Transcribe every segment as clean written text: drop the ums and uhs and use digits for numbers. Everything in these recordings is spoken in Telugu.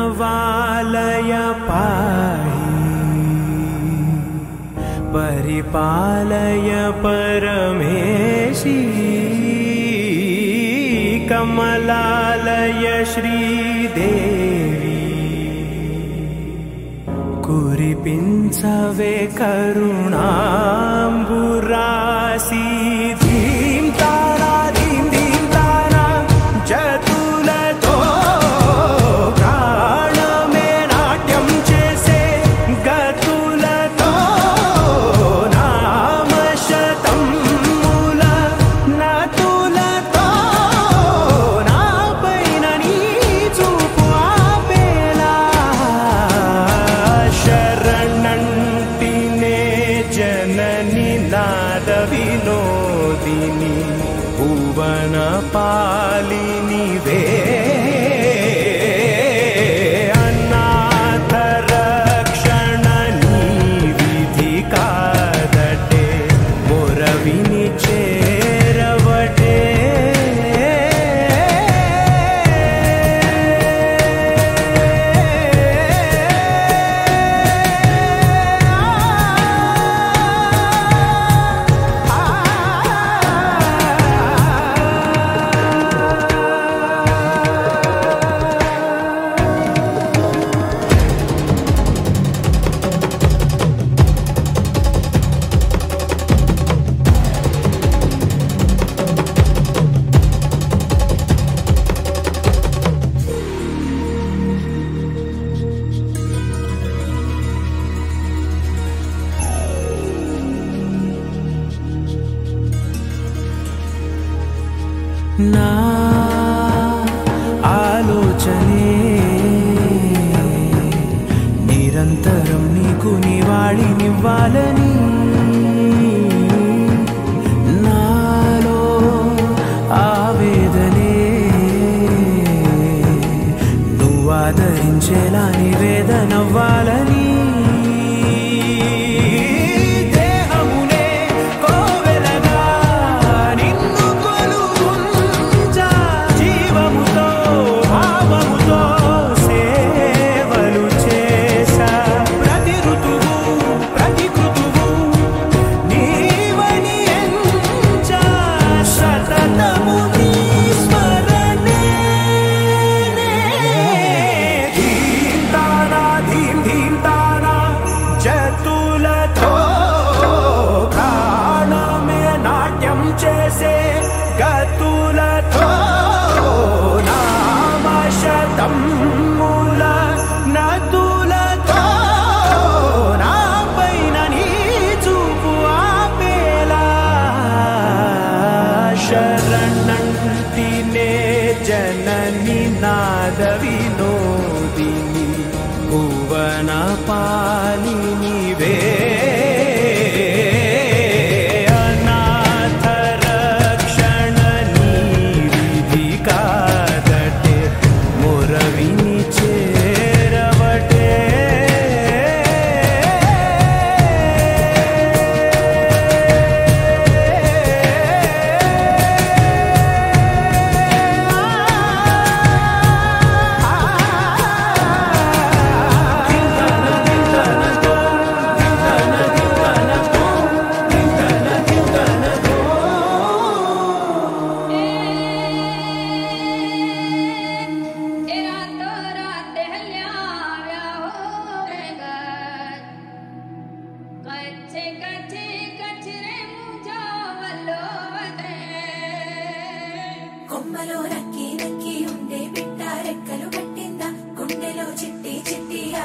प्रणवालय पाहि परिपालय परमेशी कमलालय श्रीदेवी कुरिपिंचवे करुणांबुरासी धीम तारा धीम धीम तारा जतुलतो विनोदिनी भुवन पालिनी वे अनाथ रक्षणनी विधि कादटे मोरविनी चेरवटे ना आलोचने निरंतरं नीकु निवाळिनिव्वाలని नालो आवेदने నువ్వాదరించేలా నివేదనవ్వాలని जननी नाद विनोदिनी भुवन पालिनी वे अनाथ रक्षणनी विधि कादटे मोरविनी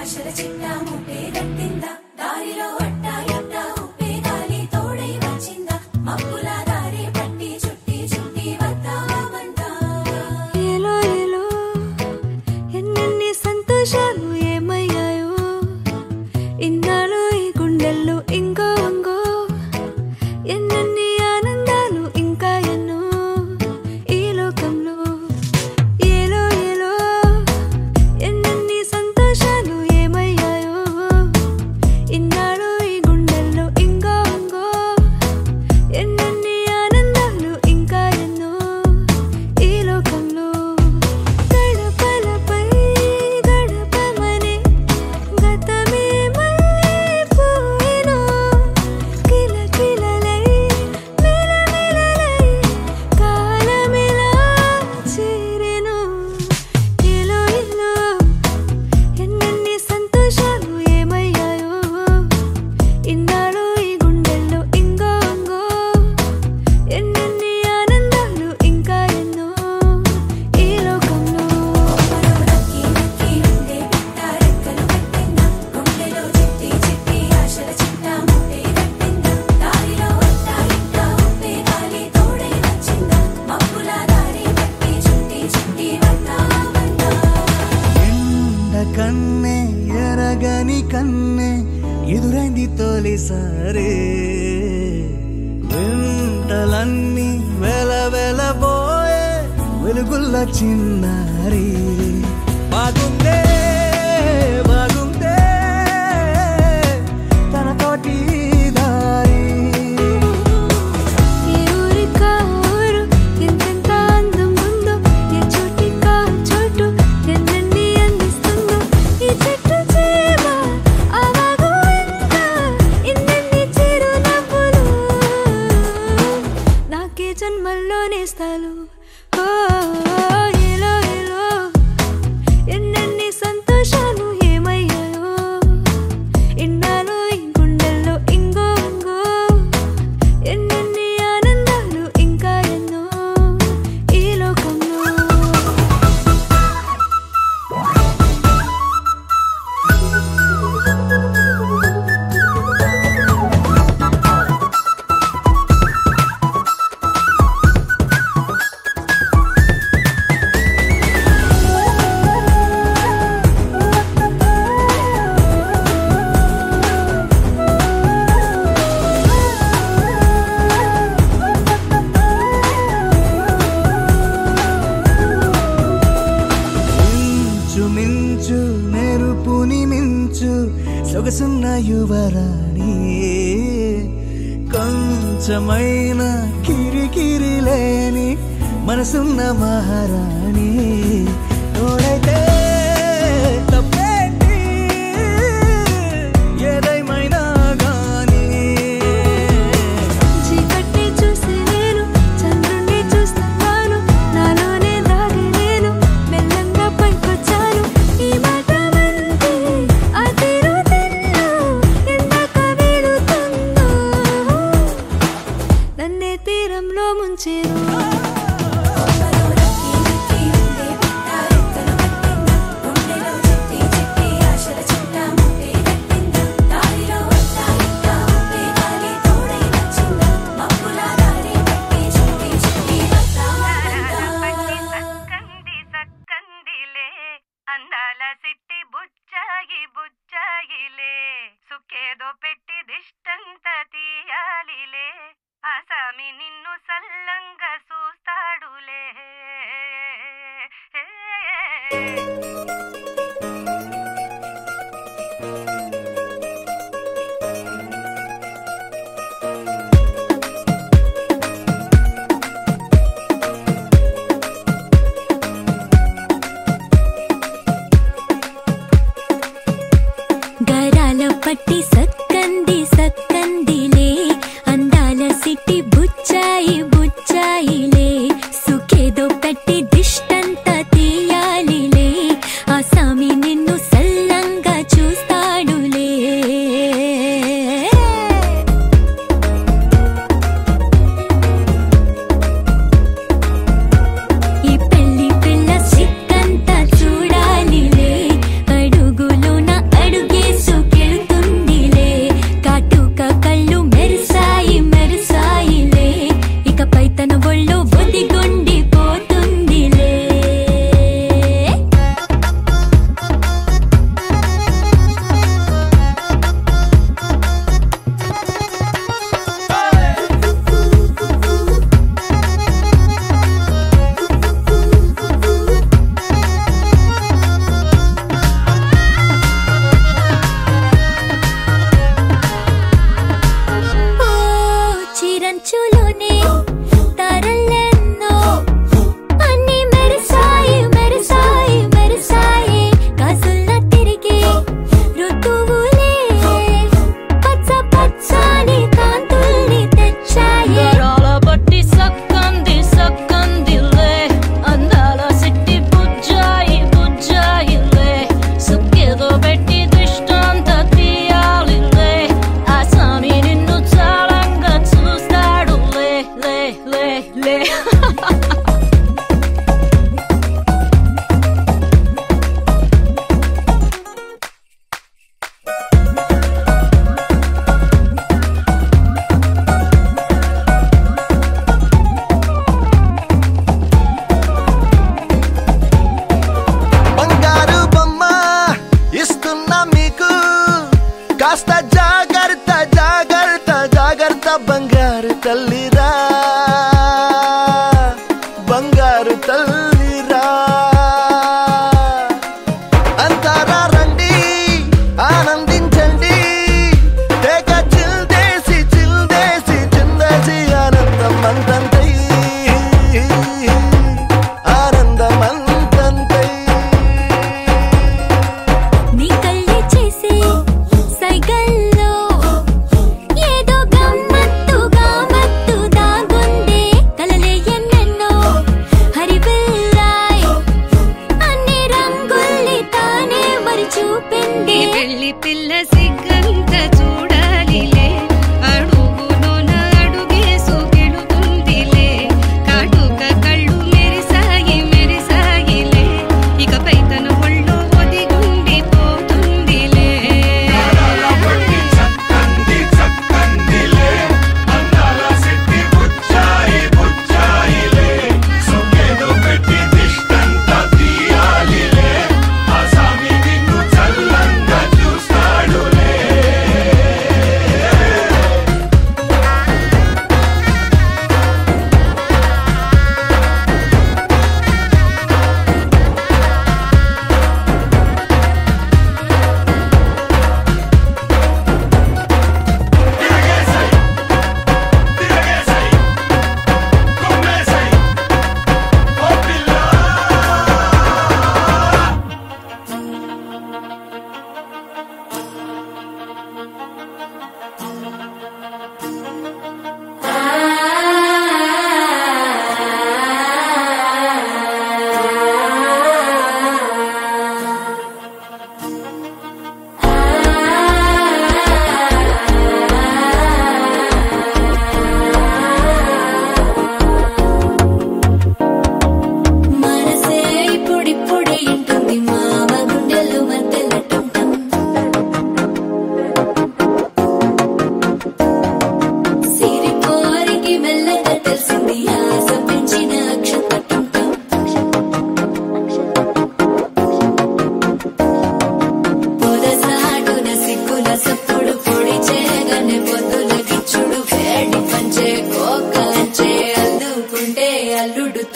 ఆశల చిట్టా ముట్టే గట్టిందా దారిలో అట్టా ఎట్టా ఉప్పే గాలి తోడై వచ్చిందా మబ్బుల దారి పట్టి చుట్టి చుట్టి వద్దామంటా ఏలో ఏలో ఎన్నెన్ని సంతోషాలు ఏమయ్యాయో ఇన్నాళ్ళు ఈ గుండెల్లో ఇంకో అంగో ఎన్నెన్ని ఆనందాలు ఇంకా ఎన్నో ఈ లోకంలో ఏలో ఏలో ఎన్నెన్ని సంతోషాలు ఏమయ్యాయో ఇన్నాళ్ళు ఈ గుండెల్లో ఇంకో అంగో ఎన్నెన్ని ఆనందాలు ఇంకా ఎన్నో ఈ లోకంలో గడపలపై గడపమనే గతమే మళ్ళీ పోయెను కిలకిలలై మెలమెలలై కాలమిలా చేరెను ఏలో ఏలో ఎన్నెన్ని సంతోషాలు ఏమయ్యాయో ఇన్నాళ్ళు ఈ గుండెల్లో ఇంకో అంగో ఎన్నెన్ని ఆనందాలు ఇంకా ఎన్నో ఈ లోకంలో నక్కి నక్కి ఉండే బిడ్డ రెక్కలు కట్టిందా గుండెలో చిట్టి చిట్టి ఆశల చిట్టా ముట్టే గట్టిందా దారిలో అట్టా ఎట్టా ఉప్పే గాలి తోడై వచ్చిందా మబ్బుల దారి పట్టి చుట్టి చుట్టి వద్దామంటా ఎండ కన్నే ఎరగని కన్నే ఎదురైంది తొలిసారే వెంటలన్నీ వెలవెలబోయే వెలుగుల్ల చిన్నారి బాగుందే బాగుందే తన తోటి దారి ఏ ఊరికా ఊరు ఎంతెంత అందం ఉందో ఏ చోటికా చోటు ఎన్నెన్ని అందిస్తుందో ఈ చెట్టు చేమ ఆ వాగు వెంట ఇన్నెన్ని చిరునవ్వులు నాకే జన్మల్లో నేస్తాలు ఓ ఏలో ఏలో ఎన్నెన్ని సంతోషాలు ఏమయ్యాయో ఇన్నాళ్ళు ఈ గుండెల్లో ఇంగో అంగో ఎన్నెన్ని ఆనందాలు ఇంకా ఎన్నో ఈ లోకంలో మించు మెరుపుని మించు సొగసున్న యువరాణి కొంచెమైన కిరికిరి లేని మనసున్న మహారాణి తోడైతే తప్పేంటి ఏదేమైనా గానీ చీకటి చూసి నేను చంద్రుణ్ణి చూస్తున్నాను నాలోనే దాగి నేను మెల్లంగా పైకొచ్చాను ఈ మాట వింటే ఆ తీరు తెల్లు ఎందాక వీడుతుందో నన్నే తీరంలో ముంచేరు నక్కి నక్కి ఉండే బిడ్డ రెక్కలు కట్టిందా గుండెలో చిట్టి చిట్టి ఆశల చిట్టా ముట్టే గట్టిందా దారిలో అట్టా ఎట్టా ఉప్పే గాలి తోడై వచ్చిందా మబ్బుల దారి పట్టి చుట్టి చుట్టి వద్దామంటా సక్కంది సక్కందిలే అందాల సిట్టి బుచ్చాయి బుచ్చాయిలే సుఖేదో పెట్టి దిష్టంత తీయాలిలే ఆసామి నిన్ను సల్లంగా చూస్తాడులే గరాల పట్టి సక్కంది సక్కందిలే అందాల సిట్టి బుచ్చాయి బుచ్చాయిలే సుఖేదో పెట్టి దిష్టంత తీయాలిలే ఆ సామి నిన్ను సల్లంగా చూస్తాడులే ఈ పెళ్లి పిల్ల సిక్కంతా చూడాలిలే అడుగులోన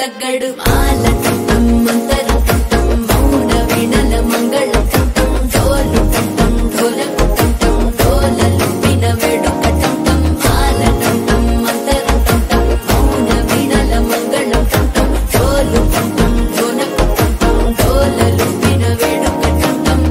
తగ్గడు మాల కంఠం మంతర కంఠం మౌన వీణల మంగళ కంఠం డోలు కంఠం ఢోలకు కంఠం డోలలు విన వేడుక కంఠం మాల కంఠం మంతర కంఠం మౌన వీణల మంగళ కంఠం డోలు కంఠం ఢోలకు కంఠం డోలలు విన వేడుక కంఠం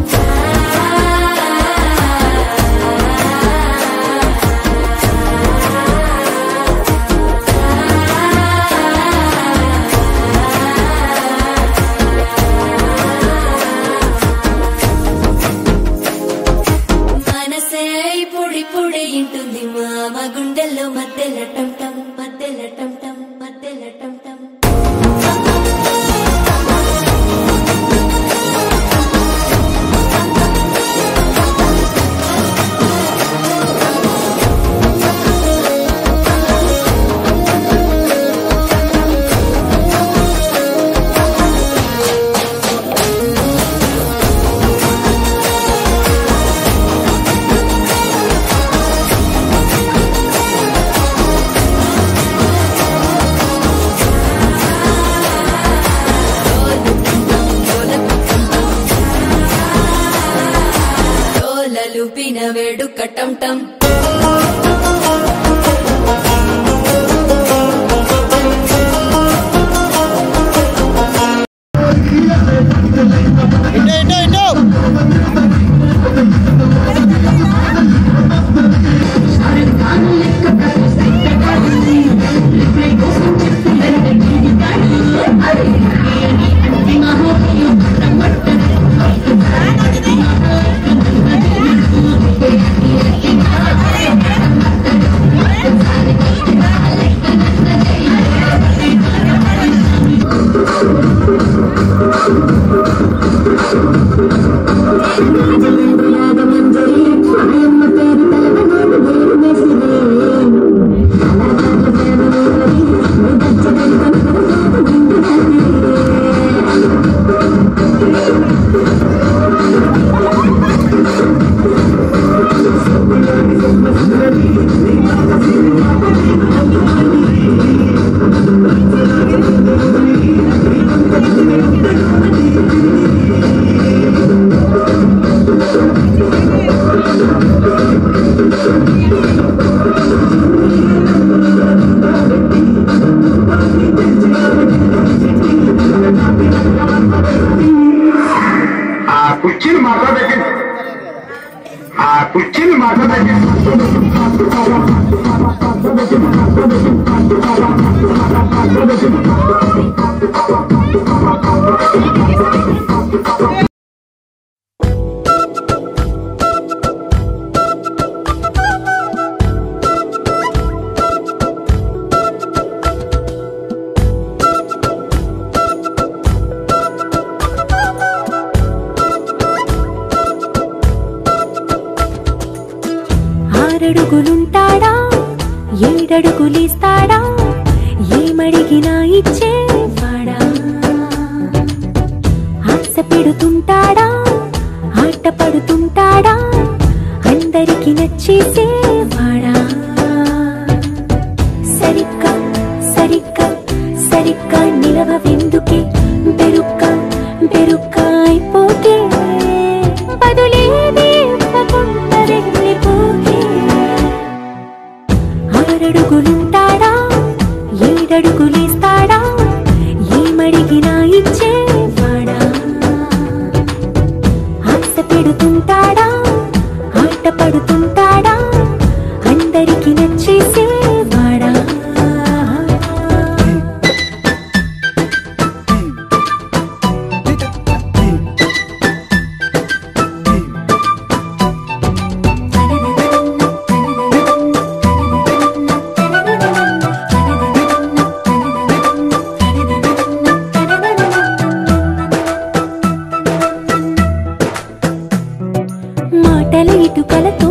పొడి ఇంటుంది మామ గుండెల్లో మధ్యల టంటం మధ్యల టంటం మధ్యల టంటం లూపిన వేడుక టంటం కుర్చీని మాట్లాడండి. ఆరడుగులుంటాడా ఏడడుగులిస్తాడా ఏమడిగినా ఇచ్చేవాడా ఆశ పెడుతుంటాడా ఆట పడుతుంటాడా అందరికి నచ్చేసేవాడా సరిగ్గా సరిగ్గా సరిగ్గా నిలవెందుకే బెరుక్క బెరుక్క అయిపోతే బదులేది ఇవ్వకుండా వెళ్ళిపోతే ఆరడుగులుంటాడా ఏడడుగులేస్తాడా ఏమడిగినా ఇచ్చేవాడా ఆశ పెడుతుంటాడా ఆట పడుతుంటాడా అందరికి నచ్చేసేవాడా మాటల ఇటుకలతో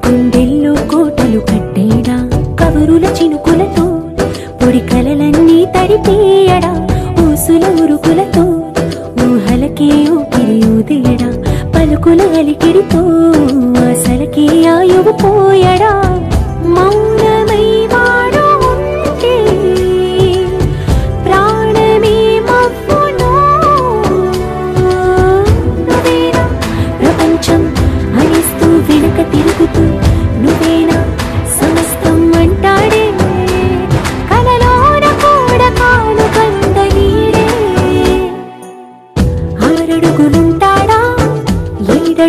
గుండెల్లో కోటలు కట్టేడా కబురుల చినుకులతో పొడి కలలన్నీ తడిపేయడా ఊసుల ఉరుకులతో ఊహలకే ఊపిరి ఊదేయడా పలుకుల అలికిడితో ఆశలకే ఆయువు పోయడా మౌనమై వాడు ఉంటే ప్రాణ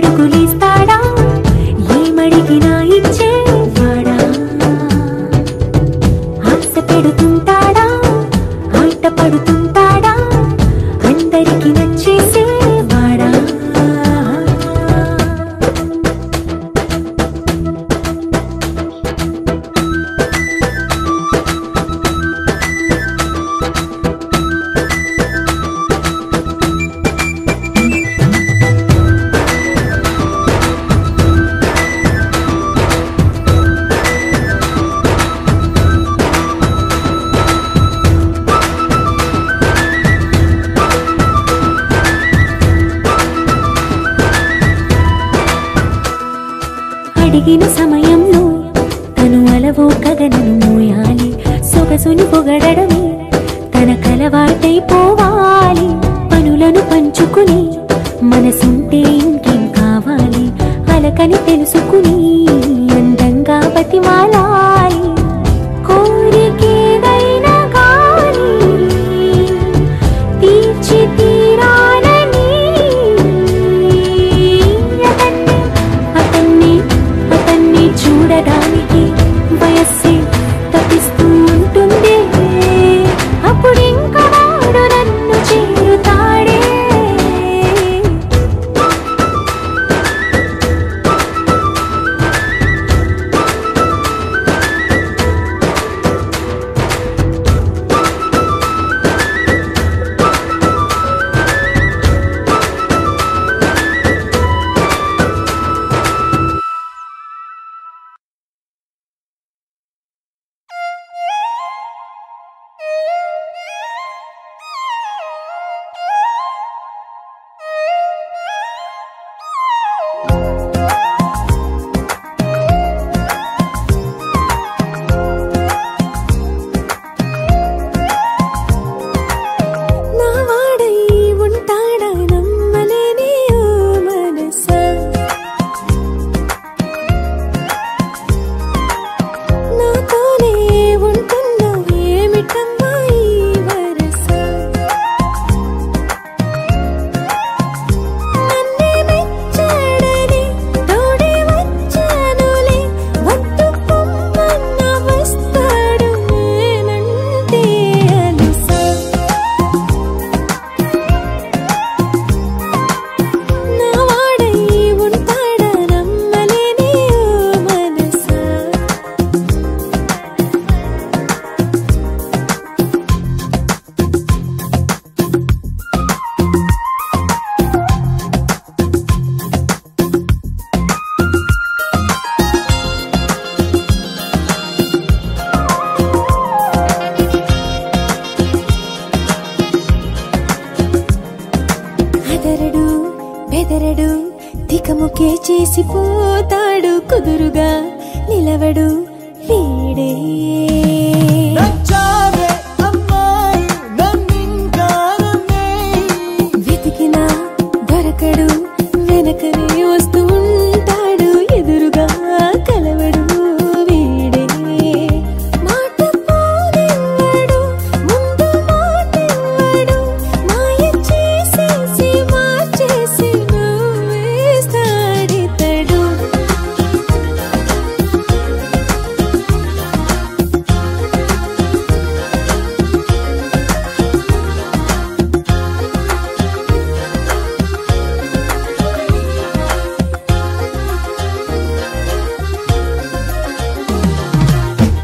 పడుకులేస్తాడా ఏమడిగినా ఇచ్చేవాడా ఆశ పెడుతుంటాడా ఆట పడుతుంటాడా అందరికి నచ్చేసేవాడా అడిగిన సమయంలో తను అలవో కథనను మోయాలి సొగసుని పొగడమే తనకలవాటైపోవాలి పనులను పంచుకుని మనసుంటే ఇంకేం కావాలి అలకని తెలుసుకుని అందంగా బతిమాలాలి కోరికేదైనా గాని తీర్చి తీరాలని అతన్ని చూడడానికి వయస్సే తప్పిస్తూ ఉంటుంది అప్పుడు ఇంకా వాడు నన్ను చేరుతాడే బెదరడు దికముకే చేసిపోతాడు కుదురుగా నిలవడు వీడే వెతికినా దొరకడు వెనకనే వస్తూ ఉంటాడు ఎదురుగా కలవడు వీడే మాట పోనివ్వడు ముందు మాటివ్వడు మాయ చేసేసి మార్చేసి నువ్వేస్తాడితడు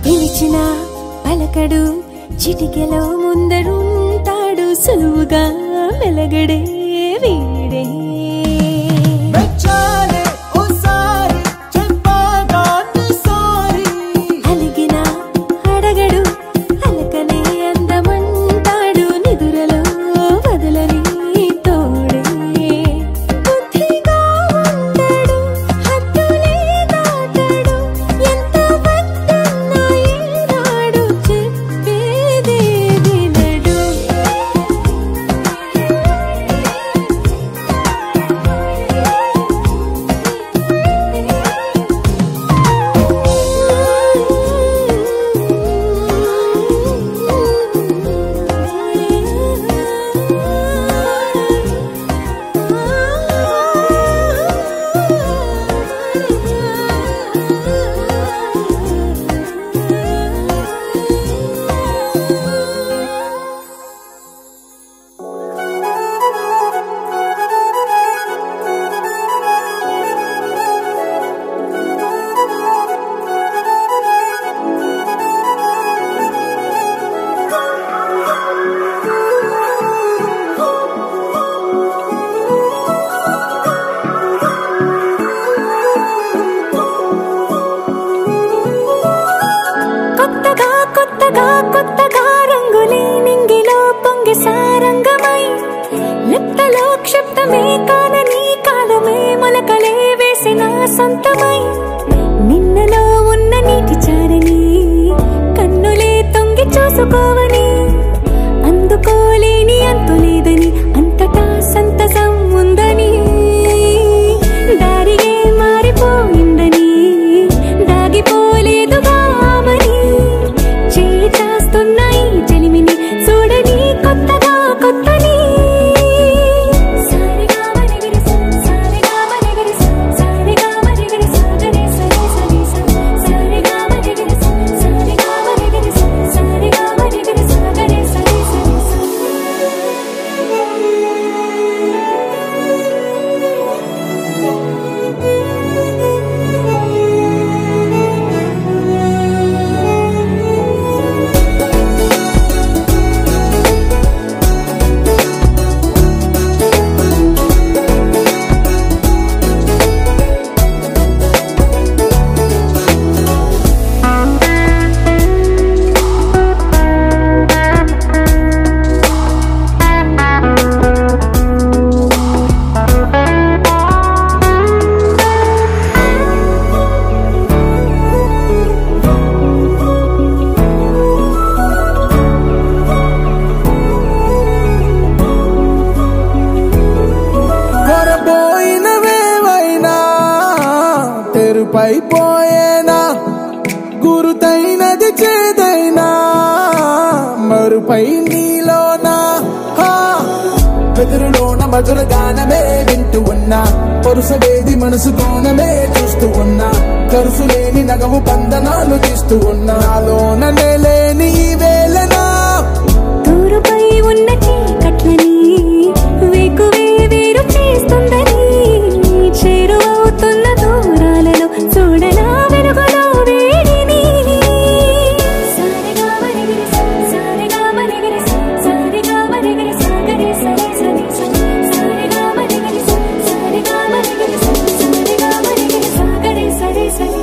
పిలిచిన పలకడు చిటికెలో ముందరుంటాడు సులువుగా మెలగడే వీడే అలిగిన అడగడు అలకనే అందమంటాడు నిదురలో వదలని తోడే బుద్ధిగా ఉండడు హద్దులే దాటడు ఎంత వద్దన్నా ఈనాడు చెప్పేదే వినడు కలిసిన సొంతమై నిన్నలో ఉన్న నీటి చారని కన్నులే తొంగి చూసుకోవని అందుకోలేని అంతులేదని అంతటా సంతసం ఉందని దారిగే మారిపోయిందని దాగిపోలేదుగా ఆమని చేస్తాస్తున్నాయి చెలిమిని చూడని కొత్తగా కొత్తని పైపోయేనా గురుతైనది చేదైనా మరుపై నీలోనా బెదురులోన మధుర గానమే వింటూ ఉన్నా పరుసవేది మనసు కోణమే చూస్తూ ఉన్నా కరుసులేని నగవు బంధనాలు తీస్తూ ఉన్నా నాలోన లేని వేళనా తూరుపై ఉన్న చీకట్లని వేకువే వేరు చేస్తుందని చేరువవుతున్న దూరాలలో చూడనా వెలుగులో వేడిని సారిగా మరిగిరి సారిగా మరిగిరి సారిగా మరిగిరి సాగరి సరి సరి సారిగా మరిగిరి సారిగా మరిగిరి సారిగా మరిగిరి సాగరి సరి సరి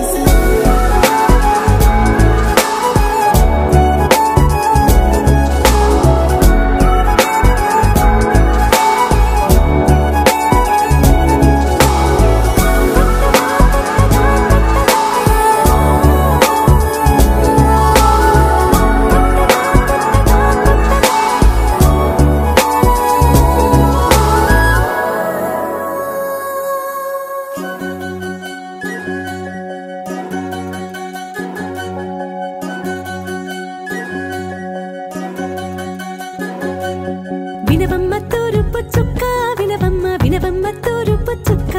వినవమ్మ తూరుపు చుక్క వినవమ్మ వినవమ్మ తూరుపు చుక్క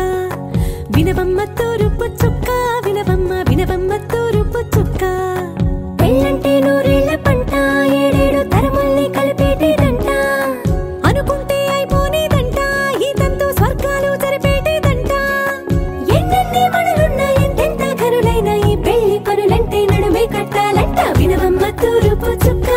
వినవమ్మ తూరుపు చుక్క వినవమ్మ వినవమ్మ తూరుపు చుక్క పెళ్ళంటే నూరేళ్ల పంట ఏడేడు తరముల్ని కలిపేటేదంట అనుకుంటే అయిపోనేదంట ఈ తంతు స్వర్గాలు జరిపేటేదంట ఎన్నెన్ని మనులున్న ఎంతెంత కరులైన ఈ పెళ్లి పనులంటే నడుమే కట్టాలంట వినవమ్మ తూరుపు చుక్క